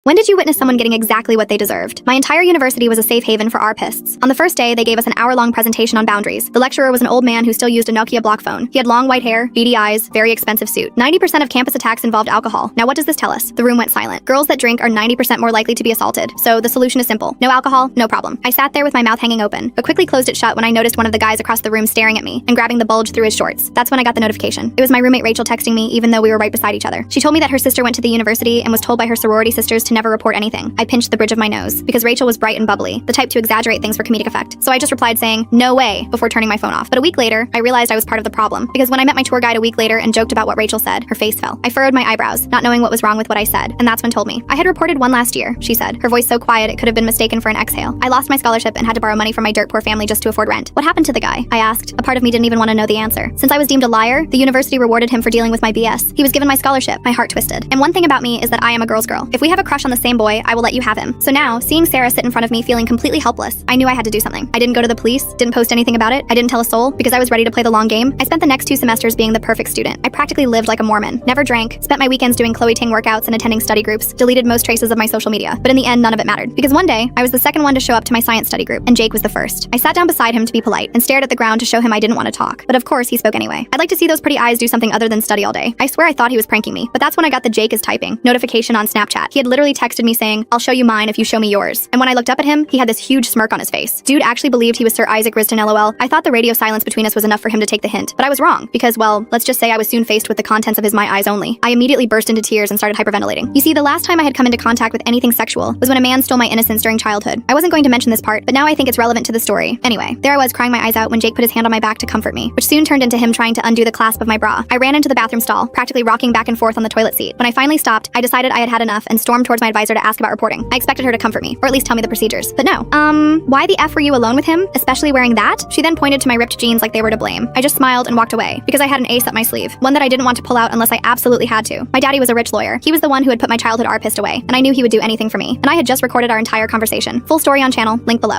When did you witness someone getting exactly what they deserved? My entire university was a safe haven for ARPists. On the first day, they gave us an hour-long presentation on boundaries. The lecturer was an old man who still used a Nokia block phone. He had long white hair, beady eyes, very expensive suit. 90% of campus attacks involved alcohol. Now what does this tell us? The room went silent. Girls that drink are 90% more likely to be assaulted. So the solution is simple. No alcohol, no problem. I sat there with my mouth hanging open, but quickly closed it shut when I noticed one of the guys across the room staring at me and grabbing the bulge through his shorts. That's when I got the notification. It was my roommate Rachel texting me even though we were right beside each other. She told me that her sister went to the university and was told by her sorority sisters to never report anything. I pinched the bridge of my nose because Rachel was bright and bubbly, the type to exaggerate things for comedic effect. So I just replied saying, "No way," before turning my phone off. But a week later, I realized I was part of the problem because when I met my tour guide a week later and joked about what Rachel said, her face fell. I furrowed my eyebrows, not knowing what was wrong with what I said, and that's when told me. "I had reported one last year," she said, her voice so quiet it could have been mistaken for an exhale. "I lost my scholarship and had to borrow money from my dirt poor family just to afford rent." "What happened to the guy?" I asked. A part of me didn't even want to know the answer. Since I was deemed a liar, the university rewarded him for dealing with my BS. He was given my scholarship. My heart twisted. And one thing about me is that I am a girl's girl. If we have a crush on the same boy, I will let you have him. So now, seeing Sarah sit in front of me feeling completely helpless, I knew I had to do something. I didn't go to the police, didn't post anything about it, I didn't tell a soul, because I was ready to play the long game. I spent the next 2 semesters being the perfect student. I practically lived like a Mormon, never drank, spent my weekends doing Chloe Ting workouts and attending study groups, deleted most traces of my social media. But in the end, none of it mattered. Because one day, I was the second one to show up to my science study group, and Jake was the first. I sat down beside him to be polite, and stared at the ground to show him I didn't want to talk. But of course, he spoke anyway. "I'd like to see those pretty eyes do something other than study all day." I swear I thought he was pranking me, but that's when I got the "Jake is typing" notification on Snapchat. He had literally texted me saying, "I'll show you mine if you show me yours." And when I looked up at him, he had this huge smirk on his face. Dude actually believed he was Sir Isaac Riston LOL. I thought the radio silence between us was enough for him to take the hint, but I was wrong, because, well, let's just say I was soon faced with the contents of his "My Eyes Only." I immediately burst into tears and started hyperventilating. You see, the last time I had come into contact with anything sexual was when a man stole my innocence during childhood. I wasn't going to mention this part, but now I think it's relevant to the story. Anyway, there I was crying my eyes out when Jake put his hand on my back to comfort me, which soon turned into him trying to undo the clasp of my bra. I ran into the bathroom stall, practically rocking back and forth on the toilet seat. When I finally stopped, I decided I had had enough and stormed towards my advisor to ask about reporting. I expected her to comfort me, or at least tell me the procedures. But no. Why the F were you alone with him? Especially wearing that? She then pointed to my ripped jeans like they were to blame. I just smiled and walked away, because I had an ace up my sleeve, one that I didn't want to pull out unless I absolutely had to. My daddy was a rich lawyer. He was the one who had put my childhood ARPist away, and I knew he would do anything for me. And I had just recorded our entire conversation. Full story on channel, link below.